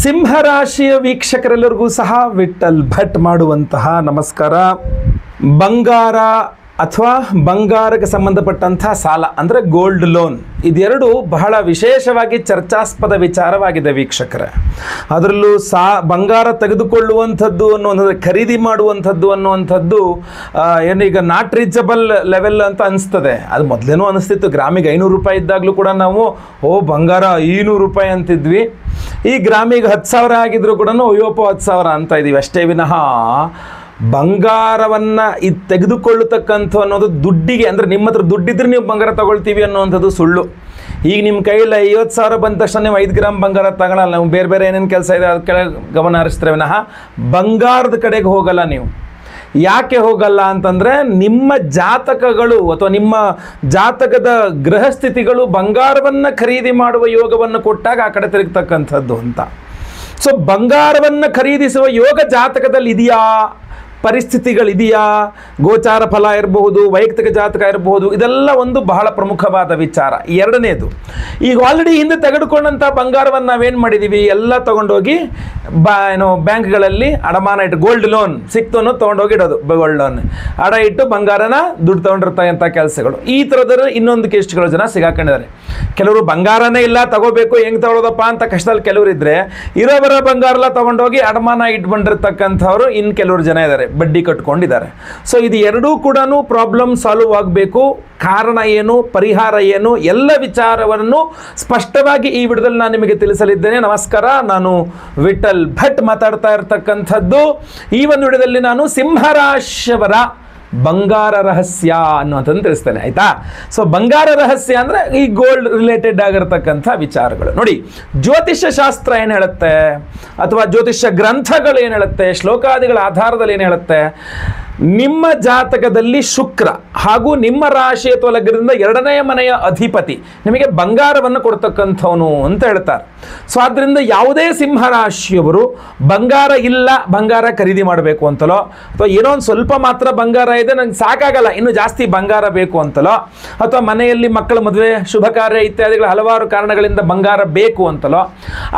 ಸಿಂಹರಾಶಿಯ ವೀಕ್ಷಕರೆಲ್ಲರಿಗೂ ಸಹ ವಿಠಲ್ ಭಟ್ ಮಾಡುವಂತಹ ನಮಸ್ಕಾರ. ಬಂಗಾರ ಅಥವಾ ಬಂಗಾರಕ್ಕೆ ಸಂಬಂಧಪಟ್ಟಂಥ ಸಾಲ ಅಂದರೆ ಗೋಲ್ಡ್ ಲೋನ್, ಇದೆರಡು ಬಹಳ ವಿಶೇಷವಾಗಿ ಚರ್ಚಾಸ್ಪದ ವಿಚಾರವಾಗಿದೆ ವೀಕ್ಷಕರೇ. ಅದರಲ್ಲೂ ಬಂಗಾರ ತೆಗೆದುಕೊಳ್ಳುವಂಥದ್ದು ಅನ್ನುವಂಥದ್ದು, ಖರೀದಿ ಮಾಡುವಂಥದ್ದು ಅನ್ನುವಂಥದ್ದು ಏನೀಗ ನಾಟ್ ರೀಚಬಲ್ ಲೆವೆಲ್ ಅಂತ ಅನಿಸ್ತದೆ. ಅದು ಮೊದಲೇನೂ ಅನಿಸ್ತಿತ್ತು. ಗ್ರಾಮಿಗೆ 500 ರೂಪಾಯಿ ಇದ್ದಾಗಲೂ ಕೂಡ ನಾವು ಬಂಗಾರ 500 ರೂಪಾಯಿ ಅಂತಿದ್ವಿ. ಈ ಗ್ರಾಮಿಗೆ 10,000 ಆಗಿದ್ರು ಕೂಡ ಅಯ್ಯೋಪ 10,000 ಅಂತ ಇದ್ದೀವಿ ಅಷ್ಟೇ ವಿನಃ ಬಂಗಾರವನ್ನು ಇದು ತೆಗೆದುಕೊಳ್ಳತಕ್ಕಂಥ ಅನ್ನೋದು ದುಡ್ಡಿಗೆ, ಅಂದರೆ ನಿಮ್ಮ ಹತ್ರ ದುಡ್ಡಿದ್ರೆ ನೀವು ಬಂಗಾರ ತಗೊಳ್ತೀವಿ ಅನ್ನೋವಂಥದ್ದು ಸುಳ್ಳು. ಈಗ ನಿಮ್ಮ ಕೈಯಲ್ಲಿ 50,000 ಬಂದ ತಕ್ಷಣ ನೀವು 5 ಗ್ರಾಮ್ ಬಂಗಾರ ತಗೊಳ್ಳಲ್ಲ. ನಾವು ಬೇರೆ ಬೇರೆ ಏನೇನು ಕೆಲಸ ಇದೆ ಅದ್ರ ಕೆಳಗೆ ಗಮನ ಹರಿಸ್ತಾರೆ ವಿನಃ ಬಂಗಾರದ ಕಡೆಗೆ ಹೋಗಲ್ಲ. ನೀವು ಯಾಕೆ ಹೋಗಲ್ಲ ಅಂತಂದರೆ ನಿಮ್ಮ ಜಾತಕಗಳು ಅಥವಾ ನಿಮ್ಮ ಜಾತಕದ ಗ್ರಹಸ್ಥಿತಿಗಳು ಬಂಗಾರವನ್ನು ಖರೀದಿ ಮಾಡುವ ಯೋಗವನ್ನು ಕೊಟ್ಟಾಗ ಆ ಕಡೆ ತಿರುಗ್ತಕ್ಕಂಥದ್ದು ಅಂತ. ಸೊ ಬಂಗಾರವನ್ನು ಖರೀದಿಸುವ ಯೋಗ ಜಾತಕದಲ್ಲಿ ಇದೆಯಾ, ಪರಿಸ್ಥಿತಿಗಳಿದೆಯಾ, ಗೋಚಾರ ಫಲ ಇರಬಹುದು, ವೈಯಕ್ತಿಕ ಜಾತಕ ಇರಬಹುದು, ಇದೆಲ್ಲ ಒಂದು ಬಹಳ ಪ್ರಮುಖವಾದ ವಿಚಾರ. ಎರಡನೇದು, ಈಗ ಆಲ್ರೆಡಿ ಹಿಂದೆ ತೆಗೆದುಕೊಂಡಂಥ ಬಂಗಾರವನ್ನು ನಾವೇನು ಮಾಡಿದ್ದೀವಿ, ಎಲ್ಲ ತೊಗೊಂಡೋಗಿ ಬ್ಯಾಂಕ್ಗಳಲ್ಲಿ ಅಡಮಾನ ಇಟ್ಟು ಗೋಲ್ಡ್ ಲೋನ್ ಸಿಕ್ತು ಅನ್ನೋದು ತೊಗೊಂಡೋಗಿ ಇಡೋದು. ಗೋಲ್ಡ್ ಲೋನ್ ಅಡ ಇಟ್ಟು ಬಂಗಾರನ ದುಡ್ಡು ತೊಗೊಂಡಿರ್ತಕ್ಕಂಥ ಕೆಲಸಗಳು. ಈ ಥರದ್ರ ಇನ್ನೊಂದು ಕೆಷ್ಟುಗಳು ಜನ ಸಿಗಾಕೊಂಡಿದ್ದಾರೆ. ಕೆಲವರು ಬಂಗಾರನೇ ಇಲ್ಲ, ತಗೋಬೇಕು, ಹೆಂಗೆ ತಗೊಳ್ಳೋದಪ್ಪ ಅಂತ ಕಷ್ಟದಲ್ಲಿ ಕೆಲವರು ಇದ್ದರೆ, ಇರೋಬರ ಬಂಗಾರ ಎಲ್ಲ ತೊಗೊಂಡೋಗಿ ಅಡಮಾನ ಇಟ್ಕೊಂಡಿರ್ತಕ್ಕಂಥವ್ರು ಇನ್ನು ಕೆಲವರು ಜನ ಇದ್ದಾರೆ, ಬಡ್ಡಿ ಕಟ್ಕೊಂಡಿದ್ದಾರೆ. ಸೊ ಇದು ಎರಡೂ ಕೂಡ ಪ್ರಾಬ್ಲಮ್ ಸಾಲ್ವ್ ಆಗಬೇಕು. ಕಾರಣ ಏನು, ಪರಿಹಾರ ಏನು, ಎಲ್ಲ ವಿಚಾರವನ್ನು ಸ್ಪಷ್ಟವಾಗಿ ಈ ವಿಡಿಯೋದಲ್ಲಿ ನಾನು ನಿಮಗೆ ತಿಳಿಸಲಿದ್ದೇನೆ. ನಮಸ್ಕಾರ, ನಾನು ವಿಠಲ್ ಭಟ್ ಮಾತಾಡ್ತಾ ಇರ್ತಕ್ಕಂಥದ್ದು. ಈ ಒಂದು ವಿಡಿಯೋದಲ್ಲಿ ನಾನು ಸಿಂಹರಾಶಿಯವರ ಬಂಗಾರ ರಹಸ್ಯ ಅನ್ನುವಂಥದ್ದು ತಿಳಿಸ್ತೇನೆ, ಆಯಿತಾ. ಸೊ ಬಂಗಾರ ರಹಸ್ಯ ಅಂದರೆ ಈ ಗೋಲ್ಡ್ ರಿಲೇಟೆಡ್ ಆಗಿರ್ತಕ್ಕಂಥ ವಿಚಾರಗಳು. ನೋಡಿ, ಜ್ಯೋತಿಷ್ಯ ಶಾಸ್ತ್ರ ಏನು ಹೇಳುತ್ತೆ ಅಥವಾ ಜ್ಯೋತಿಷ್ಯ ಗ್ರಂಥಗಳು ಏನು ಹೇಳುತ್ತೆ, ಶ್ಲೋಕಾದಿಗಳ ಆಧಾರದಲ್ಲಿ ಏನು ಹೇಳುತ್ತೆ, ನಿಮ್ಮ ಜಾತಕದಲ್ಲಿ ಶುಕ್ರ ಹಾಗೂ ನಿಮ್ಮ ರಾಶಿ ಅಥವಾ ಲಗ್ನದಿಂದ 2ನೇ ಮನೆಯ ಅಧಿಪತಿ ನಿಮಗೆ ಬಂಗಾರವನ್ನು ಕೊಡ್ತಕ್ಕಂಥವನು ಅಂತ ಹೇಳ್ತಾರೆ. ಸೊ ಆದ್ದರಿಂದ ಯಾವುದೇ ಸಿಂಹರಾಶಿಯವರು ಬಂಗಾರ ಇಲ್ಲ, ಬಂಗಾರ ಖರೀದಿ ಮಾಡಬೇಕು ಅಂತಲೋ, ಅಥವಾ ಏನೋ ಒಂದು ಸ್ವಲ್ಪ ಮಾತ್ರ ಬಂಗಾರ ಇದೆ, ನನಗೆ ಸಾಕಾಗಲ್ಲ, ಇನ್ನೂ ಜಾಸ್ತಿ ಬಂಗಾರ ಬೇಕು ಅಂತಲೋ, ಅಥವಾ ಮನೆಯಲ್ಲಿ ಮಕ್ಕಳ ಮದುವೆ ಶುಭ ಕಾರ್ಯ ಇತ್ಯಾದಿಗಳ ಹಲವಾರು ಕಾರಣಗಳಿಂದ ಬಂಗಾರ ಬೇಕು ಅಂತಲೋ,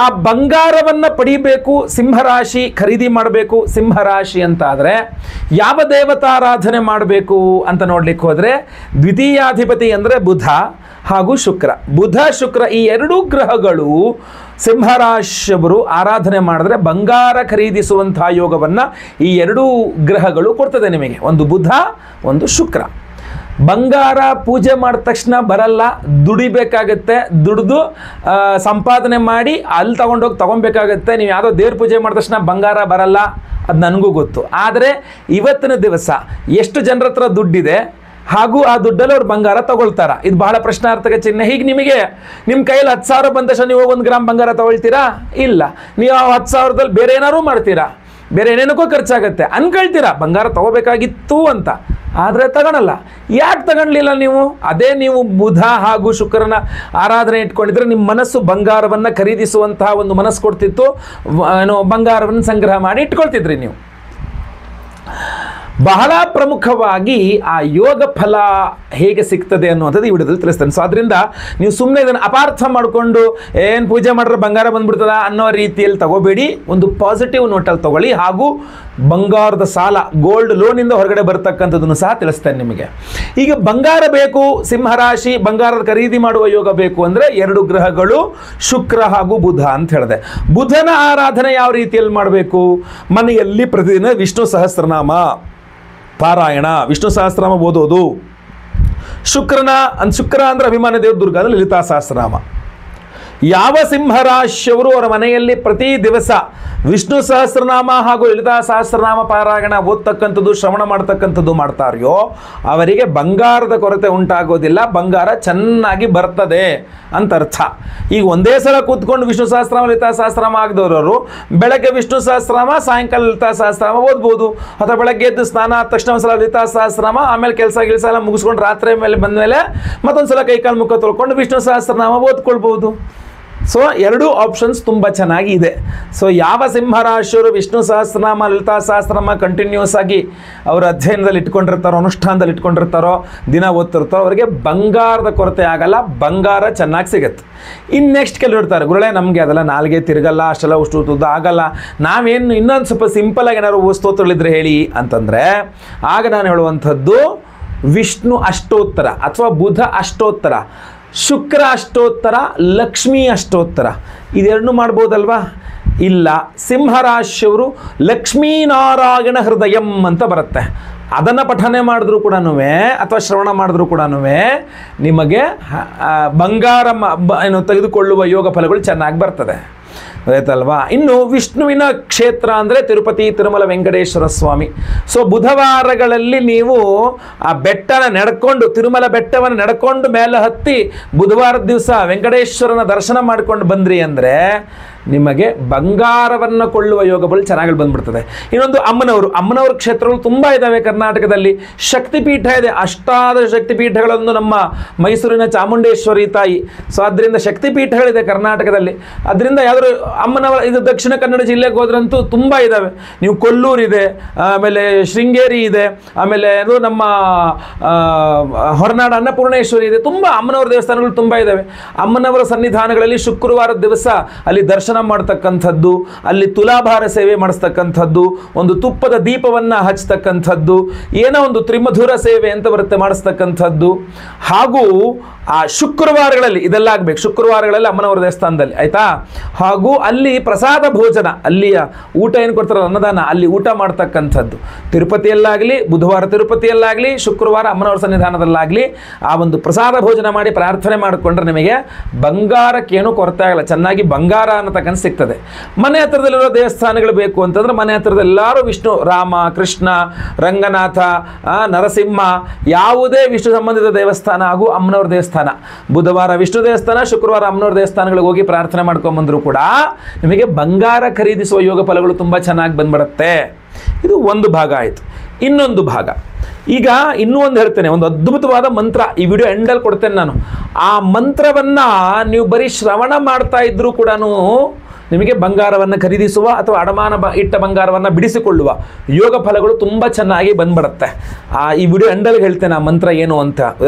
ಆ ಬಂಗಾರವನ್ನು ಪಡಿಬೇಕು, ಸಿಂಹರಾಶಿ ಖರೀದಿ ಮಾಡಬೇಕು ಸಿಂಹರಾಶಿ ಅಂತ ಆದರೆ ಯಾವ ದೇವತಾರಾಧನೆ ಮಾಡಬೇಕು ಅಂತ ನೋಡ್ಲಿಕ್ಕೆ ಹೋದರೆ, ದ್ವಿತೀಯಾಧಿಪತಿ ಅಂದರೆ ಬುಧ ಹಾಗೂ ಶುಕ್ರ. ಬುಧ ಶುಕ್ರ ಈ ಎರಡೂ ಗ್ರಹಗಳು ಸಿಂಹರಾಶಿಯವರು ಆರಾಧನೆ ಮಾಡಿದ್ರೆ ಬಂಗಾರ ಖರೀದಿಸುವಂತಹ ಯೋಗವನ್ನು ಈ ಎರಡೂ ಗ್ರಹಗಳು ಕೊಡ್ತದೆ ನಿಮಗೆ. ಒಂದು ಬುಧ, ಒಂದು ಶುಕ್ರ. ಬಂಗಾರ ಪೂಜೆ ಮಾಡಿದ ತಕ್ಷಣ ಬರಲ್ಲ, ದುಡಿಬೇಕಾಗತ್ತೆ, ದುಡಿದು ಸಂಪಾದನೆ ಮಾಡಿ ಅಲ್ಲಿ ತೊಗೊಬೇಕಾಗತ್ತೆ. ನೀವು ಯಾವುದೋ ದೇವ್ರ ಪೂಜೆ ಮಾಡಿದ ತಕ್ಷಣ ಬಂಗಾರ ಬರಲ್ಲ, ಅದು ನನಗೂ ಗೊತ್ತು. ಆದರೆ ಇವತ್ತಿನ ದಿವಸ ಎಷ್ಟು ಜನರ ಹತ್ರ ದುಡ್ಡಿದೆ ಹಾಗೂ ಆ ದುಡ್ಡಲ್ಲಿ ಅವ್ರು ಬಂಗಾರ ತಗೊಳ್ತಾರ, ಇದು ಬಹಳ ಪ್ರಶ್ನಾರ್ಥಕ ಚಿಹ್ನೆ. ಹೀಗೆ ನಿಮಗೆ ನಿಮ್ಮ ಕೈಯಲ್ಲಿ 10,000 ಬಂದ ತಕ್ಷಣ ನೀವು 1 ಗ್ರಾಮ್ ಬಂಗಾರ ತಗೊಳ್ತೀರಾ? ಇಲ್ಲ. ನೀವು ಆ 10,000ದಲ್ಲಿ ಬೇರೆ ಏನಾದ್ರು ಮಾಡ್ತೀರಾ, ಬೇರೆ ಏನೇನಕ್ಕೋ ಖರ್ಚಾಗತ್ತೆ, ಅನ್ಕೊಳ್ತೀರಾ ಬಂಗಾರ ತಗೋಬೇಕಾಗಿತ್ತು ಅಂತ, ಆದರೆ ತಗೊಳಲ್ಲ. ಯಾಕೆ ತಗೊಳ್ಲಿಲ್ಲ ನೀವು? ಅದೇ ನೀವು ಬುಧ ಹಾಗೂ ಶುಕ್ರನ ಆರಾಧನೆ ಇಟ್ಕೊಂಡಿದ್ರೆ ನಿಮ್ಮ ಮನಸ್ಸು ಬಂಗಾರವನ್ನು ಖರೀದಿಸುವಂತಹ ಒಂದು ಮನಸ್ಸು ಕೊಡ್ತಿತ್ತು, ಬಂಗಾರವನ್ನು ಸಂಗ್ರಹ ಮಾಡಿ ಇಟ್ಕೊಳ್ತಿದ್ರಿ ನೀವು. ಬಹಳ ಪ್ರಮುಖವಾಗಿ ಆ ಯೋಗ ಫಲ ಹೇಗೆ ಸಿಗ್ತದೆ ಅನ್ನುವಂಥದ್ದು ಈ ವಿಡಿಯೋದಲ್ಲಿ ತಿಳಿಸ್ತೇನೆ. ಸೊ ಅದರಿಂದ ನೀವು ಸುಮ್ಮನೆ ಇದನ್ನು ಅಪಾರ್ಥ ಮಾಡಿಕೊಂಡು ಏನು ಪೂಜೆ ಮಾಡಿದ್ರೆ ಬಂಗಾರ ಬಂದ್ಬಿಡ್ತದ ಅನ್ನೋ ರೀತಿಯಲ್ಲಿ ತಗೋಬೇಡಿ. ಒಂದು ಪಾಸಿಟಿವ್ ನೋಟಲ್ಲಿ ತಗೊಳ್ಳಿ. ಹಾಗೂ ಬಂಗಾರದ ಸಾಲ, ಗೋಲ್ಡ್ ಲೋನಿಂದ ಹೊರಗಡೆ ಬರ್ತಕ್ಕಂಥದ್ದನ್ನು ಸಹ ತಿಳಿಸ್ತೇನೆ ನಿಮಗೆ. ಈಗ ಬಂಗಾರ ಬೇಕು, ಸಿಂಹರಾಶಿ ಬಂಗಾರದ ಖರೀದಿ ಮಾಡುವ ಯೋಗ ಬೇಕು ಅಂದರೆ 2 ಗ್ರಹಗಳು ಶುಕ್ರ ಹಾಗೂ ಬುಧ ಅಂತ ಹೇಳಿದೆ. ಬುಧನ ಆರಾಧನೆ ಯಾವ ರೀತಿಯಲ್ಲಿ ಮಾಡಬೇಕು? ಮನೆಯಲ್ಲಿ ಪ್ರತಿದಿನ ವಿಷ್ಣು ಸಹಸ್ರನಾಮ ಪಾರಾಯಣ, ವಿಷ್ಣು ಸಹಸ್ರನಾಮ ಓದೋದು. ಶುಕ್ರ ಅಂದರೆ ಅಭಿಮಾನ ದೇವ ದುರ್ಗಾ ಅಂದರೆ ಲಲಿತಾ ಸಹಸ್ರನಾಮ. ಯಾವ ಸಿಂಹರಾಶಿಯವರು ಅವರ ಮನೆಯಲ್ಲಿ ಪ್ರತಿ ದಿವಸ ವಿಷ್ಣು ಸಹಸ್ರನಾಮ ಹಾಗೂ ಲಲಿತಾ ಸಹಸ್ರನಾಮ ಪಾರಾಯಣ ಓದ್ತಕ್ಕಂಥದ್ದು, ಶ್ರವಣ ಮಾಡ್ತಕ್ಕಂಥದ್ದು ಮಾಡ್ತಾರೆಯೋ ಅವರಿಗೆ ಬಂಗಾರದ ಕೊರತೆ ಉಂಟಾಗೋದಿಲ್ಲ, ಬಂಗಾರ ಚೆನ್ನಾಗಿ ಬರ್ತದೆ ಅಂತ ಅರ್ಥ. ಈಗ ಒಂದೇ ಸಲ ಕೂತ್ಕೊಂಡು ವಿಷ್ಣು ಸಹಸ್ರನಾಮ ಲಲಿತಾ ಸಹಸ್ರನಾಮ ಆಗದವರು ಬೆಳಗ್ಗೆ ವಿಷ್ಣು ಸಹಸ್ರನಾಮ, ಸಾಯಂಕಾಲ ಲಲಿತಾ ಸಹಸ್ರನಾಮ ಓದ್ಬೋದು. ಅಥವಾ ಬೆಳಗ್ಗೆ ಎದ್ದು ಸ್ನಾನ ಆದ ತಕ್ಷಣ ಒಂದ್ಸಲ ಲಲಿತಾ ಸಹಸ್ರನಾಮ, ಆಮೇಲೆ ಕೆಲಸ ಎಲ್ಲ ಮುಗಿಸ್ಕೊಂಡು ರಾತ್ರಿ ಮೇಲೆ ಬಂದಮೇಲೆ ಮತ್ತೊಂದು ಸಲ ಕೈಕಾಲು ಮುಖ ತೊಳ್ಕೊಂಡು ವಿಷ್ಣು ಸಹಸ್ರನಾಮ ಓದ್ಕೊಳ್ಬೋದು. ಸೊ ಎರಡೂ ಆಪ್ಷನ್ಸ್ ತುಂಬ ಚೆನ್ನಾಗಿ ಇದೆ. ಸೊ ಯಾವ ಸಿಂಹರಾಶಿಯವರು ವಿಷ್ಣು ಸಹಸ್ರನಾಮ ಲಲಿತಾ ಸಹಸ್ರನಾಮ ಕಂಟಿನ್ಯೂಸ್ ಆಗಿ ಅವರ ಅಧ್ಯಯನದಲ್ಲಿ ಇಟ್ಕೊಂಡಿರ್ತಾರೋ, ಅನುಷ್ಠಾನದಲ್ಲಿ ಇಟ್ಕೊಂಡಿರ್ತಾರೋ, ದಿನ ಓದ್ತಿರ್ತಾರೋ, ಅವರಿಗೆ ಬಂಗಾರದ ಕೊರತೆ ಆಗಲ್ಲ, ಬಂಗಾರ ಚೆನ್ನಾಗಿ ಸಿಗುತ್ತೆ. ಇನ್ನು ನೆಕ್ಸ್ಟ್ ಕೆಲವರು ಇರ್ತಾರೆ, ಗುರುಳೆ ನಮಗೆ ಅದೆಲ್ಲ ನಾಲ್ಗೆ ತಿರುಗಲ್ಲ, ಅಷ್ಟೆಲ್ಲ ಉಷ್ಟು ಉದ್ದ ಆಗಲ್ಲ, ನಾವೇನು ಇನ್ನೊಂದು ಸ್ವಲ್ಪ ಸಿಂಪಲಾಗಿ ಏನಾದ್ರು ಸ್ತೋತ್ರಗಳಿದ್ರೆ ಹೇಳಿ ಅಂತಂದರೆ, ಆಗ ನಾನು ಹೇಳುವಂಥದ್ದು ವಿಷ್ಣು ಅಷ್ಟೋತ್ತರ ಅಥವಾ ಬುಧ ಅಷ್ಟೋತ್ತರ, ಶುಕ್ರ ಅಷ್ಟೋತ್ತರ, ಲಕ್ಷ್ಮೀ ಅಷ್ಟೋತ್ತರ, ಇದೆರಡನ್ನೂ ಮಾಡ್ಬೋದಲ್ವಾ? ಇಲ್ಲ, ಸಿಂಹರಾಶಿಯವರು ಲಕ್ಷ್ಮೀನಾರಾಯಣ ಹೃದಯಂ ಅಂತ ಬರುತ್ತೆ, ಅದನ್ನು ಪಠನೆ ಮಾಡಿದ್ರೂ ಕೂಡ ಅಥವಾ ಶ್ರವಣ ಮಾಡಿದ್ರೂ ಕೂಡ ನಿಮಗೆ ಬಂಗಾರ ಏನು ತೆಗೆದುಕೊಳ್ಳುವ ಯೋಗ ಫಲಗಳು ಚೆನ್ನಾಗಿ ಬರ್ತದೆ, ಆಯ್ತಲ್ವಾ? ಇನ್ನು ವಿಷ್ಣುವಿನ ಕ್ಷೇತ್ರ ಅಂದರೆ ತಿರುಪತಿ ತಿರುಮಲ ವೆಂಕಟೇಶ್ವರ ಸ್ವಾಮಿ. ಸೊ ಬುಧವಾರಗಳಲ್ಲಿ ನೀವು ಆ ಬೆಟ್ಟನ ನಡ್ಕೊಂಡು, ತಿರುಮಲ ಬೆಟ್ಟವನ್ನು ನಡ್ಕೊಂಡು ಮೇಲೆ ಹತ್ತಿ ಬುಧವಾರದ ದಿವಸ ವೆಂಕಟೇಶ್ವರನ ದರ್ಶನ ಮಾಡ್ಕೊಂಡು ಬಂದ್ರಿ ಅಂದರೆ ನಿಮಗೆ ಬಂಗಾರವನ್ನು ಕೊಳ್ಳುವ ಯೋಗಗಳು ಚೆನ್ನಾಗಿ ಬಂದ್ಬಿಡ್ತದೆ. ಇನ್ನೊಂದು ಅಮ್ಮನವ್ರ ಕ್ಷೇತ್ರಗಳು ತುಂಬ ಇದ್ದಾವೆ ಕರ್ನಾಟಕದಲ್ಲಿ. ಶಕ್ತಿಪೀಠ ಇದೆ, ಅಷ್ಟಾದಶ ಶಕ್ತಿಪೀಠಗಳನ್ನು ನಮ್ಮ ಮೈಸೂರಿನ ಚಾಮುಂಡೇಶ್ವರಿ ತಾಯಿ. ಸೊ ಅದರಿಂದ ಶಕ್ತಿಪೀಠಗಳಿದೆ ಕರ್ನಾಟಕದಲ್ಲಿ. ಅದರಿಂದ ಯಾವ್ದಾದ್ರು ಅಮ್ಮನವರ ಇದು ದಕ್ಷಿಣ ಕನ್ನಡ ಜಿಲ್ಲೆಗೆ ಹೋದ್ರಂತೂ ತುಂಬ ಇದ್ದಾವೆ. ನೀವು ಕೊಲ್ಲೂರಿದೆ, ಆಮೇಲೆ ಶೃಂಗೇರಿ ಇದೆ, ಆಮೇಲೆ ಅದು ನಮ್ಮ ಹೊರನಾಡು ಅನ್ನಪೂರ್ಣೇಶ್ವರಿ ಇದೆ. ತುಂಬ ಅಮ್ಮನವರ ದೇವಸ್ಥಾನಗಳು ತುಂಬ ಇದ್ದಾವೆ. ಅಮ್ಮನವರ ಸನ್ನಿಧಾನಗಳಲ್ಲಿ ಶುಕ್ರವಾರದ ದಿವಸ ಅಲ್ಲಿ ದರ್ಶನ ಮಾಡ್ತಕ್ಕಂಥದ್ದು, ಅಲ್ಲಿ ತುಲಾಭಾರ ಸೇವೆ ಮಾಡಿಸ್ತಕ್ಕಂಥದ್ದು, ಒಂದು ತುಪ್ಪದ ದೀಪವನ್ನು ಹಚ್ಚತಕ್ಕಂಥದ್ದು, ಏನೋ ಒಂದು ತ್ರಿಮಧುರ ಸೇವೆ ಅಂತ ಬರುತ್ತೆ ಮಾಡಿಸ್ತಕ್ಕಂಥದ್ದು. ಹಾಗೂ ಆ ಶುಕ್ರವಾರಗಳಲ್ಲಿ ಇದೆಲ್ಲ ಆಗಬೇಕು, ಶುಕ್ರವಾರಗಳಲ್ಲಿ ಅಮ್ಮನವರ ದೇವಸ್ಥಾನದಲ್ಲಿ, ಆಯಿತಾ? ಹಾಗೂ ಅಲ್ಲಿ ಪ್ರಸಾದ ಭೋಜನ, ಅಲ್ಲಿಯ ಊಟ ಏನು ಕೊಡ್ತಾರೋ ಅನ್ನದಾನ, ಅಲ್ಲಿ ಊಟ ಮಾಡ್ತಕ್ಕಂಥದ್ದು. ತಿರುಪತಿಯಲ್ಲಾಗಲಿ, ಬುಧವಾರ ತಿರುಪತಿಯಲ್ಲಾಗಲಿ, ಶುಕ್ರವಾರ ಅಮ್ಮನವರ ಸನ್ನಿಧಾನದಲ್ಲಾಗಲಿ ಆ ಒಂದು ಪ್ರಸಾದ ಭೋಜನ ಮಾಡಿ ಪ್ರಾರ್ಥನೆ ಮಾಡಿಕೊಂಡ್ರೆ ನಿಮಗೆ ಬಂಗಾರಕ್ಕೇನೂ ಕೊರತೆ ಆಗಲ್ಲ, ಚೆನ್ನಾಗಿ ಬಂಗಾರ ಅನ್ನತಕ್ಕಂಥ ಸಿಗ್ತದೆ. ಮನೆ ಹತ್ರದಲ್ಲಿರೋ ದೇವಸ್ಥಾನಗಳು ಬೇಕು ಅಂತಂದ್ರೆ ಮನೆ ಹತ್ರದೆಲ್ಲರೂ ವಿಷ್ಣು, ರಾಮ, ಕೃಷ್ಣ, ರಂಗನಾಥ, ನರಸಿಂಹ, ಯಾವುದೇ ವಿಷ್ಣು ಸಂಬಂಧಿತ ದೇವಸ್ಥಾನ ಹಾಗೂ ಅಮ್ಮನವರ ದೇವಸ್ಥಾನ, ಬುಧವಾರ ವಿಷ್ಣು ದೇವಸ್ಥಾನ, ಶುಕ್ರವಾರ ಅಮ್ಮನವರ ದೇವಸ್ಥಾನಗಳಿಗೆ ಹೋಗಿ ಪ್ರಾರ್ಥನೆ ಮಾಡ್ಕೊಂಬಂದ್ರು ಕೂಡ ನಿಮಗೆ ಬಂಗಾರ ಖರೀದಿಸುವ ಯೋಗ ಫಲಗಳು ತುಂಬ ಚೆನ್ನಾಗಿ ಬಂದ್ಬಿಡುತ್ತೆ. ಇದು ಒಂದು ಭಾಗ ಆಯಿತು. ಇನ್ನೊಂದು ಭಾಗ, ಈಗ ಇನ್ನೂ ಒಂದು ಹೇಳ್ತೇನೆ, ಒಂದು ಅದ್ಭುತವಾದ ಮಂತ್ರ ಈ ವಿಡಿಯೋ ಎಂಡಲ್ಲಿ ಕೊಡ್ತೇನೆ ನಾನು. ಆ ಮಂತ್ರವನ್ನು ನೀವು ಬರೀ ಶ್ರವಣ ಮಾಡ್ತಾ ಇದ್ರೂ ಕೂಡ ನಿಮಗೆ ಬಂಗಾರವನ್ನು ಖರೀದಿಸುವ ಅಥವಾ ಅಡಮಾನ ಇಟ್ಟ ಬಂಗಾರವನ್ನು ಬಿಡಿಸಿಕೊಳ್ಳುವ ಯೋಗ ಫಲಗಳು ತುಂಬ ಚೆನ್ನಾಗಿ ಬಂದ್ಬಿಡುತ್ತೆ. ಈ ವಿಡಿಯೋ ಎಂಡಲ್ಲಿ ಹೇಳ್ತೇನೆ ಆ ಮಂತ್ರ ಏನು ಅಂತ,